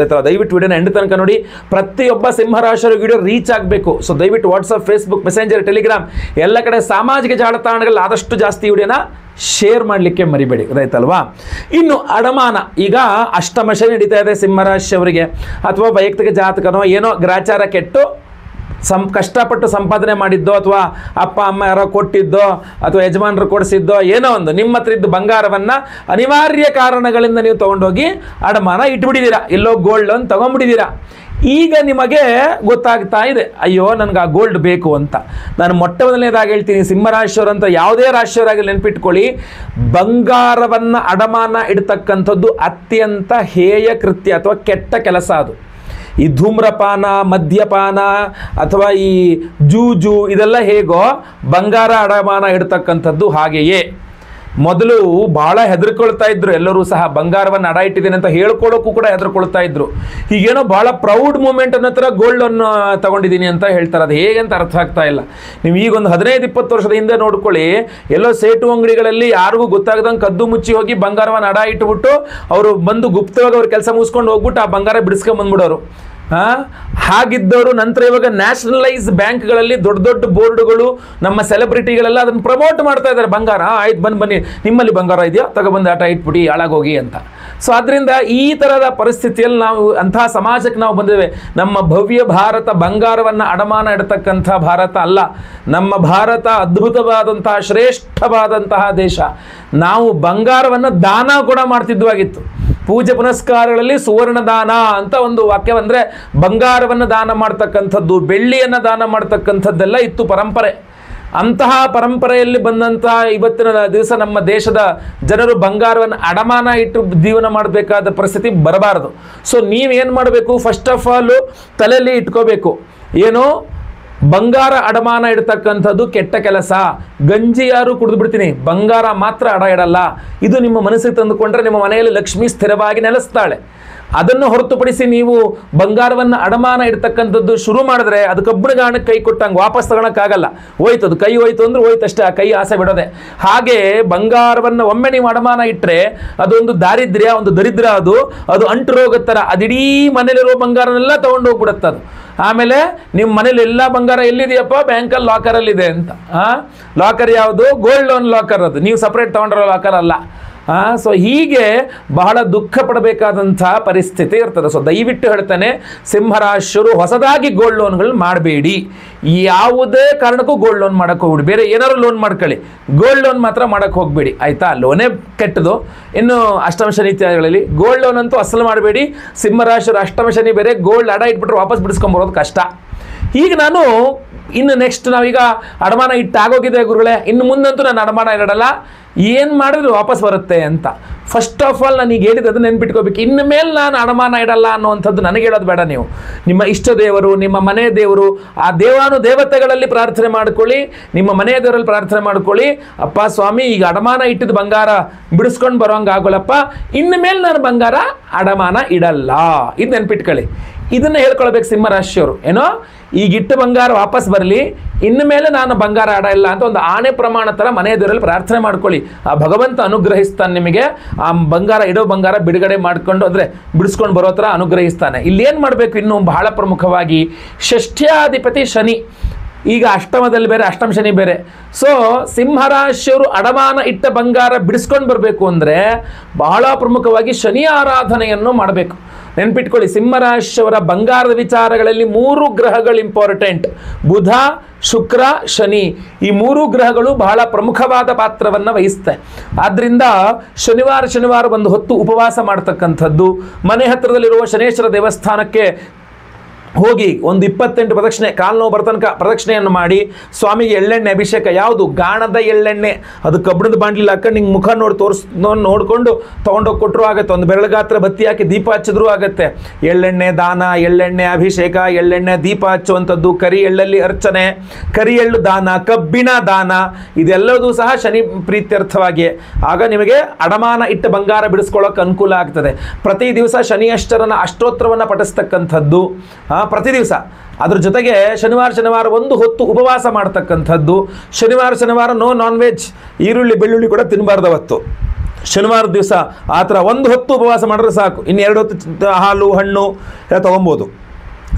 ದಯವಿಟ್ಟು ವಿಡಿಯೋನ ಎಂಡ್ ತನಕ ನೋಡಿ. ಪ್ರತಿಯೊಬ್ಬ ಸಿಂಹರಾಶಿಯ ವಿಡಿಯೋ ರೀಚ್ ಆಗಬೇಕು. ಸೊ ದಯವಿಟ್ಟು ವಾಟ್ಸಪ್, ಫೇಸ್ಬುಕ್, ಮೆಸೆಂಜರ್, ಟೆಲಿಗ್ರಾಮ್ ಎಲ್ಲ ಕಡೆ ಸಾಮಾಜಿಕ ಜಾಲತಾಣಗಳಲ್ಲಿ ಆದಷ್ಟು ಜಾಸ್ತಿ ವಿಡಿಯೋನ ಶೇರ್ ಮಾಡಲಿಕ್ಕೆ ಮರಿಬೇಡಿ, ಗೊತ್ತಾಯ್ತಲ್ವಾ? ಇನ್ನು ಅಡಮಾನ, ಈಗ ಅಷ್ಟಮ ಶನಿ ನಡೀತಾ ಇದೆ ಸಿಂಹರಾಶಿಯವರಿಗೆ, ಅಥವಾ ವೈಯಕ್ತಿಕ ಜಾತಕನೋ ಏನೋ ಗ್ರಾಚಾರ ಕೆಟ್ಟು ಕಷ್ಟಪಟ್ಟು ಸಂಪಾದನೆ ಮಾಡಿದ್ದೋ, ಅಥವಾ ಅಪ್ಪ ಅಮ್ಮ ಯಾರೋ ಕೊಟ್ಟಿದ್ದೋ, ಅಥವಾ ಯಜಮಾನರು ಕೊಡಿಸಿದ್ದೋ, ಏನೋ ಒಂದು ನಿಮ್ಮ ಹತ್ರ ಇದ್ದು ಬಂಗಾರವನ್ನು ಅನಿವಾರ್ಯ ಕಾರಣಗಳಿಂದ ನೀವು ತೊಗೊಂಡೋಗಿ ಅಡಮಾನ ಇಟ್ಬಿಟ್ಟಿದ್ದೀರಾ, ಎಲ್ಲೋ ಗೋಲ್ಡ್ ಲೋನ್ ತೊಗೊಂಡ್ಬಿಟ್ಟಿದ್ದೀರಾ. ಈಗ ನಿಮಗೆ ಗೊತ್ತಾಗ್ತಾ ಇದೆ, ಅಯ್ಯೋ ನನಗೆ ಆ ಗೋಲ್ಡ್ ಬೇಕು ಅಂತ. ನಾನು ಮೊಟ್ಟ ಮೊದಲನೇದಾಗಿ ಹೇಳ್ತೀನಿ, ಸಿಂಹರಾಶಿಯವರಂತ ಯಾವುದೇ ರಾಶಿಯವರಾಗಿ ನೆನಪಿಟ್ಕೊಳ್ಳಿ, ಬಂಗಾರವನ್ನು ಅಡಮಾನ ಇಡ್ತಕ್ಕಂಥದ್ದು ಅತ್ಯಂತ ಹೇಯ ಕೃತ್ಯ ಅಥವಾ ಕೆಟ್ಟ ಕೆಲಸ. ಅದು ಈ ಧೂಮ್ರಪಾನ, ಮದ್ಯಪಾನ ಅಥವಾ ಈ ಜೂಜು ಇದೆಲ್ಲ ಹೇಗೋ ಬಂಗಾರ ಅಡಮಾನ ಇಡ್ತಕ್ಕಂಥದ್ದು ಹಾಗೆಯೇ. ಮೊದಲು ಭಾಳ ಹೆದರ್ಕೊಳ್ತಾ ಇದ್ರು ಎಲ್ಲರೂ ಸಹ, ಬಂಗಾರವನ್ನು ಅಡ ಇಟ್ಟಿದ್ದೀನಿ ಅಂತ ಹೇಳ್ಕೊಳ್ಳೋಕ್ಕೂ ಕೂಡ ಹೆದರ್ಕೊಳ್ತಾ ಇದ್ರು. ಈಗೇನೋ ಭಾಳ ಪ್ರೌಡ್ ಮೂಮೆಂಟ್ ಅನ್ನೋ ಥರ ಗೋಲ್ಡನ್ನು ತಗೊಂಡಿದ್ದೀನಿ ಅಂತ ಹೇಳ್ತಾರೆ. ಅದು ಹೇಗೆ ಅಂತ ಅರ್ಥ ಆಗ್ತಾ ಇಲ್ಲ. ನೀವು ಈಗೊಂದು 15-20 ವರ್ಷದ ಹಿಂದೆ ನೋಡ್ಕೊಳ್ಳಿ, ಎಲ್ಲೋ ಸೇಟು ಅಂಗಡಿಗಳಲ್ಲಿ ಯಾರಿಗೂ ಗೊತ್ತಾಗದಂಗೆ ಕದ್ದು ಮುಚ್ಚಿ ಹೋಗಿ ಬಂಗಾರವನ್ನು ಅಡ ಇಟ್ಬಿಟ್ಟು ಅವರು ಬಂದು ಗುಪ್ತವಾಗಿ ಅವ್ರ ಕೆಲಸ ಮುಗಿಸ್ಕೊಂಡು ಹೋಗ್ಬಿಟ್ಟು ಆ ಬಂಗಾರ ಬಿಡಿಸ್ಕೊಂಬಂದ್ಬಿಡೋರು. ಹಾಗಿದ್ದವರು ನಂತರ ಇವಾಗ ನ್ಯಾಷನಲೈಸ್ ಬ್ಯಾಂಕ್ಗಳಲ್ಲಿ ದೊಡ್ಡ ದೊಡ್ಡ ಬೋರ್ಡ್ಗಳು, ನಮ್ಮ ಸೆಲೆಬ್ರಿಟಿಗಳೆಲ್ಲ ಅದನ್ನು ಪ್ರಮೋಟ್ ಮಾಡ್ತಾ ಇದ್ದಾರೆ. ಬಂಗಾರ ಆಯ್ತು, ಬನ್ನಿ ನಿಮ್ಮಲ್ಲಿ ಬಂಗಾರ ಇದೆಯಾ, ತಗೊಬಂದು ಆಟ ಇಟ್ಬಿಡಿ, ಹಾಳಾಗೋಗಿ ಅಂತ. ಸೊ ಅದರಿಂದ ಈ ಥರದ ಪರಿಸ್ಥಿತಿಯಲ್ಲಿ ನಾವು ಅಂತಹ ಸಮಾಜಕ್ಕೆ ನಾವು ಬಂದಿದ್ದೇವೆ. ನಮ್ಮ ಭವ್ಯ ಭಾರತ ಬಂಗಾರವನ್ನು ಅಡಮಾನ ಇಡತಕ್ಕಂಥ ಭಾರತ ಅಲ್ಲ. ನಮ್ಮ ಭಾರತ ಅದ್ಭುತವಾದಂತಹ ಶ್ರೇಷ್ಠವಾದಂತಹ ದೇಶ. ನಾವು ಬಂಗಾರವನ್ನು ದಾನ ಕೂಡ ಮಾಡ್ತಿದ್ವಾಗಿತ್ತು. ಪೂಜೆ ಪುನಸ್ಕಾರಗಳಲ್ಲಿ ಸುವರ್ಣ ದಾನ ಅಂತ ಒಂದು ವಾಕ್ಯ ಬಂದರೆ ಬಂಗಾರವನ್ನು ದಾನ ಮಾಡ್ತಕ್ಕಂಥದ್ದು, ಬೆಳ್ಳಿಯನ್ನು ದಾನ ಮಾಡ್ತಕ್ಕಂಥದ್ದೆಲ್ಲ ಇತ್ತು ಪರಂಪರೆ. ಅಂತಹ ಪರಂಪರೆಯಲ್ಲಿ ಬಂದಂತಹ ಇವತ್ತಿನ ದಿವಸ ನಮ್ಮ ದೇಶದ ಜನರು ಬಂಗಾರವನ್ನು ಅಡಮಾನ ಇಟ್ಟು ಜೀವನ ಮಾಡಬೇಕಾದ ಪರಿಸ್ಥಿತಿ ಬರಬಾರದು. ಸೊ ನೀವೇನು ಮಾಡಬೇಕು, ಫಸ್ಟ್ ಆಫ್ ಆಲು ತಲೆಯಲ್ಲಿ ಇಟ್ಕೋಬೇಕು, ಏನು ಬಂಗಾರ ಅಡಮಾನ ಇಡ್ತಕ್ಕಂಥದ್ದು ಕೆಟ್ಟ ಕೆಲಸ. ಗಂಜಿ ಯಾರು ಕುಡಿದು ಬಿಡ್ತೀನಿ, ಬಂಗಾರ ಮಾತ್ರ ಅಡ ಇಡಲ್ಲ. ಇದು ನಿಮ್ಮ ಮನಸ್ಸಿಗೆ ತಂದುಕೊಂಡ್ರೆ ನಿಮ್ಮ ಮನೆಯಲ್ಲಿ ಲಕ್ಷ್ಮಿ ಸ್ಥಿರವಾಗಿ ನೆಲೆಸ್ತಾಳೆ. ಅದನ್ನು ಹೊರತುಪಡಿಸಿ ನೀವು ಬಂಗಾರವನ್ನು ಅಡಮಾನ ಇಡ್ತಕ್ಕಂಥದ್ದು ಶುರು ಮಾಡಿದ್ರೆ ಅದು ಕಬ್ಬಿಣಗಾಣಕ್ಕೆ ಕೈ ಕೊಟ್ಟಂಗೆ ವಾಪಸ್ ತಗೊಳಕ್ಕಾಗಲ್ಲ. ಹೋಯ್ತು, ಅದು ಕೈ ಹೋಯ್ತು ಅಂದ್ರೆ ಹೋಯ್ತಷ್ಟೇ, ಆ ಕೈ ಆಸೆ ಬಿಡೋದೆ. ಹಾಗೆ ಬಂಗಾರವನ್ನು ಒಮ್ಮೆ ನೀವು ಅಡಮಾನ ಇಟ್ಟರೆ ಅದೊಂದು ದಾರಿದ್ರ್ಯ, ಒಂದು ದರಿದ್ರ, ಅದು ಅಂಟು ರೋಗದ ಥರ ಅದಿಡೀ ಮನೇಲಿರೋ ಬಂಗಾರನೆಲ್ಲ ತೊಗೊಂಡು ಹೋಗ್ಬಿಡುತ್ತೆ ಅದು. ಆಮೇಲೆ ನಿಮ್ಮ ಮನೇಲಿ ಎಲ್ಲ ಬಂಗಾರ ಎಲ್ಲಿದೆಯಪ್ಪ? ಬ್ಯಾಂಕಲ್ಲಿ ಲಾಕರಲ್ಲಿದೆ ಅಂತ. ಲಾಕರ್ ಯಾವುದು? Gold loan locker. ಅದು ನೀವು ಸಪ್ರೇಟ್ ತೊಗೊಂಡಿರೋ ಲಾಕರ್ ಅಲ್ಲ. ಸೊ ಹೀಗೆ ಬಹಳ ದುಃಖ ಪಡಬೇಕಾದಂಥ ಪರಿಸ್ಥಿತಿ ಇರ್ತದೆ. ಸೊ ದಯವಿಟ್ಟು ಹೇಳ್ತಾನೆ, ಸಿಂಹರಾಶಿಯರು ಹೊಸದಾಗಿ ಗೋಲ್ಡ್ ಲೋನ್ಗಳನ್ನ ಮಾಡಬೇಡಿ. ಯಾವುದೇ ಕಾರಣಕ್ಕೂ ಗೋಲ್ಡ್ ಲೋನ್ ಮಾಡೋಕ್ಕೆ ಹೋಗ್ಬಿಡಿ. ಬೇರೆ ಏನಾದ್ರು ಲೋನ್ ಮಾಡ್ಕೊಳ್ಳಿ, ಗೋಲ್ಡ್ ಲೋನ್ ಮಾತ್ರ ಮಾಡೋಕ್ಕೆ ಹೋಗಬೇಡಿ, ಆಯಿತಾ? ಲೋನೇ ಕೆಟ್ಟದು. ಇನ್ನು ಅಷ್ಟಮ ಶನಿ ಇತ್ಯಾದಿಗಳಲ್ಲಿ ಗೋಲ್ಡ್ ಲೋನ್ ಅಂತೂ ಅಸಲು ಮಾಡಬೇಡಿ. ಸಿಂಹರಾಶಿಯರು ಅಷ್ಟಮ ಶನಿ ಬೇರೆ, ಗೋಲ್ಡ್ ಅಡ ಇಟ್ಬಿಟ್ರೆ ವಾಪಸ್ ಬಿಡಿಸ್ಕೊಂಬರೋದು ಕಷ್ಟ. ಈಗ ನಾನು ಇನ್ನು ನೆಕ್ಸ್ಟ್ ನಾವೀಗ ಅಡಮಾನ ಇಟ್ಟಾಗೋಗಿದೆ ಗುರುಗಳೇ, ಇನ್ನು ಮುಂದಂತೂ ನಾನು ಅಡಮಾನ ಇಡಲ್ಲ, ಏನು ಮಾಡಿದ್ರು ವಾಪಸ್ ಬರುತ್ತೆ ಅಂತ. ಫಸ್ಟ್ ಆಫ್ ಆಲ್ ನಾನು ಈಗ ಹೇಳಿದ್ದು ನೆನ್ಪಿಟ್ಕೋಬೇಕು. ಇನ್ನು ಮೇಲೆ ನಾನು ಅಡಮಾನ ಇಡಲ್ಲ ಅನ್ನುವಂಥದ್ದು ನನಗೆ ಹೇಳೋದು ಬೇಡ. ನೀವು ನಿಮ್ಮ ಇಷ್ಟ ದೇವರು, ನಿಮ್ಮ ಮನೆ ದೇವರು, ಆ ದೇವತೆಗಳಲ್ಲಿ ಪ್ರಾರ್ಥನೆ ಮಾಡ್ಕೊಳ್ಳಿ, ನಿಮ್ಮ ಮನೆ ದೇವರಲ್ಲಿ ಪ್ರಾರ್ಥನೆ ಮಾಡ್ಕೊಳ್ಳಿ. ಅಪ್ಪ ಸ್ವಾಮಿ, ಈಗ ಅಡಮಾನ ಇಟ್ಟಿದ್ದು ಬಂಗಾರ ಬಿಡಿಸ್ಕೊಂಡು ಬರೋಂಗೆ ಆಗೋಲ್ಲಪ್ಪ, ಇನ್ನು ಮೇಲೆ ನಾನು ಬಂಗಾರ ಅಡಮಾನ ಇಡಲ್ಲ. ಇದು ನೆನ್ಪಿಟ್ಕೊಳ್ಳಿ. ಇದನ್ನು ಹೇಳ್ಕೊಳ್ಬೇಕು ಸಿಂಹರಾಶಿಯವರು. ಏನೋ ಈಗಿಟ್ಟ ಬಂಗಾರ ವಾಪಸ್ ಬರಲಿ, ಇನ್ನು ಮೇಲೆ ನಾನು ಬಂಗಾರ ಆಡ ಇಲ್ಲ ಅಂತ ಒಂದು ಆಣೆ ಪ್ರಮಾಣ ಥರ ಮನೆ ದೇವರಲ್ಲಿ ಪ್ರಾರ್ಥನೆ ಮಾಡ್ಕೊಳ್ಳಿ. ಆ ಭಗವಂತ ಅನುಗ್ರಹಿಸ್ತಾನೆ ನಿಮಗೆ. ಆ ಬಂಗಾರ ಇಡೋ ಬಂಗಾರ ಬಿಡುಗಡೆ ಮಾಡಿಕೊಂಡು ಅಂದರೆ ಬಿಡಿಸ್ಕೊಂಡು ಬರೋ ಥರ ಅನುಗ್ರಹಿಸ್ತಾನೆ. ಇಲ್ಲೇನು ಮಾಡಬೇಕು? ಇನ್ನು ಬಹಳ ಪ್ರಮುಖವಾಗಿ ಷಷ್ಠ್ಯಾಧಿಪತಿ ಶನಿ ಈಗ ಅಷ್ಟಮದಲ್ಲಿ ಬೇರೆ, ಅಷ್ಟಮ ಶನಿ ಬೇರೆ. ಸೊ ಸಿಂಹರಾಶಿಯವರು ಅಡಮಾನ ಇಟ್ಟ ಬಂಗಾರ ಬಿಡಿಸ್ಕೊಂಡು ಬರಬೇಕು ಅಂದರೆ ಬಹಳ ಪ್ರಮುಖವಾಗಿ ಶನಿ ಆರಾಧನೆಯನ್ನು ಮಾಡಬೇಕು. ನೆನ್ಪಿಟ್ಕೊಳ್ಳಿ, ಸಿಂಹರಾಶಿಯವರ ಬಂಗಾರದ ವಿಚಾರಗಳಲ್ಲಿ 3 ಗ್ರಹಗಳು ಇಂಪಾರ್ಟೆಂಟ್. ಬುಧ, ಶುಕ್ರ, ಶನಿ. ಈ 3 ಗ್ರಹಗಳು ಬಹಳ ಪ್ರಮುಖವಾದ ಪಾತ್ರವನ್ನು ವಹಿಸುತ್ತೆ. ಆದ್ದರಿಂದ ಶನಿವಾರ ಒಂದು ಹೊತ್ತು ಉಪವಾಸ ಮಾಡ್ತಕ್ಕಂಥದ್ದು, ಮನೆ ಹತ್ತಿರದಲ್ಲಿರುವ ಶನೇಶ್ವರ ದೇವಸ್ಥಾನಕ್ಕೆ ಹೋಗಿ ಒಂದು 28 ಪ್ರದಕ್ಷಿಣೆ, ಕಾಲು ನೋವು ಬರ್ತನಕ ಪ್ರದಕ್ಷಿಣೆಯನ್ನು ಮಾಡಿ ಸ್ವಾಮಿಗೆ ಎಳ್ಳೆಣ್ಣೆ ಅಭಿಷೇಕ. ಯಾವುದು? ಗಾಣದ ಎಳ್ಳೆಣ್ಣೆ. ಅದು ಕಬ್ಬಿಣದ ಬಾಂಡ್ಲಿ ಹಾಕೊಂಡು ಹಿಂಗೆ ಮುಖ ನೋಡಿಕೊಂಡು ತೊಗೊಂಡೋಗಿ ಕೊಟ್ಟರು ಆಗುತ್ತೆ. ಒಂದು ಬೆರಳುಗಾತ್ರ ಬತ್ತಿ ಹಾಕಿ ದೀಪ ಹಚ್ಚಿದ್ರೂ ಆಗುತ್ತೆ. ಎಳ್ಳೆಣ್ಣೆ ದಾನ, ಎಳ್ಳೆಣ್ಣೆ ಅಭಿಷೇಕ, ಎಳ್ಳೆಣ್ಣೆ ದೀಪ ಹಚ್ಚುವಂಥದ್ದು, ಕರಿ ಎಳ್ಳಲ್ಲಿ ಅರ್ಚನೆ, ಕರಿ ಎಳ್ಳು ದಾನ, ಕಬ್ಬಿಣ ದಾನ, ಇದೆಲ್ಲದೂ ಸಹ ಶನಿ ಪ್ರೀತ್ಯರ್ಥವಾಗಿ. ಆಗ ನಿಮಗೆ ಅಡಮಾನ ಇಟ್ಟ ಬಂಗಾರ ಬಿಡಿಸ್ಕೊಳ್ಳೋಕೆ ಅನುಕೂಲ ಆಗ್ತದೆ. ಪ್ರತಿ ದಿವಸ ಶನಿ ಅಷ್ಟೋತ್ತರವನ್ನು ಪಠಿಸ್ತಕ್ಕಂಥದ್ದು ಪ್ರತಿ ದಿವಸ. ಅದ್ರ ಜೊತೆಗೆ ಶನಿವಾರ ಒಂದು ಹೊತ್ತು ಉಪವಾಸ ಮಾಡ್ತಕ್ಕಂಥದ್ದು. ಶನಿವಾರ ನೋ ನಾನ್ ವೆಜ್, ಈರುಳ್ಳಿ ಬೆಳ್ಳುಳ್ಳಿ ಕೂಡ ತಿನ್ನಬಾರ್ದು ಅವತ್ತು. ಶನಿವಾರ ದಿವಸ ಆ ಥರ ಒಂದು ಹೊತ್ತು ಉಪವಾಸ ಮಾಡಿದ್ರೆ ಸಾಕು. ಇನ್ನು 2 ಹೊತ್ತು ಹಾಲು ಹಣ್ಣು ಎಲ್ಲ ತೊಗೊಬೋದು.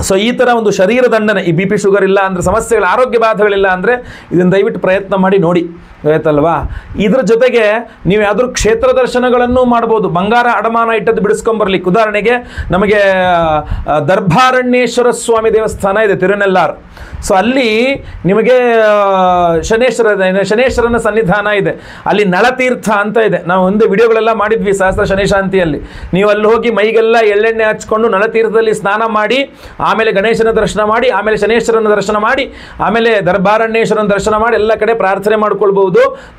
ಸೊ ಈ ಥರ ಒಂದು ಶರೀರ ದಂಡನೆ, ಈ BP ಶುಗರ್ ಇಲ್ಲ ಅಂದರೆ, ಸಮಸ್ಯೆಗಳು, ಆರೋಗ್ಯ ಬಾಧೆಗಳಿಲ್ಲ ಅಂದರೆ ಇದನ್ನು ದಯವಿಟ್ಟು ಪ್ರಯತ್ನ ಮಾಡಿ ನೋಡಿ, ಆಯ್ತಲ್ವಾ? ಇದ್ರ ಜೊತೆಗೆ ನೀವು ಯಾವ್ದಾದ್ರು ಕ್ಷೇತ್ರ ದರ್ಶನಗಳನ್ನು ಮಾಡ್ಬೋದು. ಬಂಗಾರ ಅಡಮಾನ ಇಟ್ಟದ್ದು ಬಿಡಿಸ್ಕೊಂಬರ್ಲಿಕ್ಕೆ ಉದಾಹರಣೆಗೆ ನಮಗೆ ದರ್ಭಾರಣ್ಯೇಶ್ವರ ಸ್ವಾಮಿ ದೇವಸ್ಥಾನ ಇದೆ ತಿರುನೆಲ್ಲಾರ್. ಸೊ ಅಲ್ಲಿ ನಿಮಗೆ ಶನೇಶ್ವರನ ಸನ್ನಿಧಾನ ಇದೆ. ಅಲ್ಲಿ ನಳತೀರ್ಥ ಅಂತ ಇದೆ. ನಾವು ಒಂದು ವಿಡಿಯೋಗಳೆಲ್ಲ ಮಾಡಿದ್ವಿ ಸಹಸ್ರ ಶನೇಶಾಂತಿಯಲ್ಲಿ. ನೀವು ಅಲ್ಲಿ ಹೋಗಿ ಮೈಗೆಲ್ಲ ಎಳ್ಳೆಣ್ಣೆ ಹಚ್ಕೊಂಡು ನಳತೀರ್ಥದಲ್ಲಿ ಸ್ನಾನ ಮಾಡಿ, ಆಮೇಲೆ ಗಣೇಶನ ದರ್ಶನ ಮಾಡಿ, ಆಮೇಲೆ ಶನೇಶ್ವರನ ದರ್ಶನ ಮಾಡಿ, ಆಮೇಲೆ ದರ್ಭಾರಣ್ಯೇಶ್ವರನ ದರ್ಶನ ಮಾಡಿ ಎಲ್ಲ ಕಡೆ ಪ್ರಾರ್ಥನೆ ಮಾಡ್ಕೊಳ್ಬೋದು.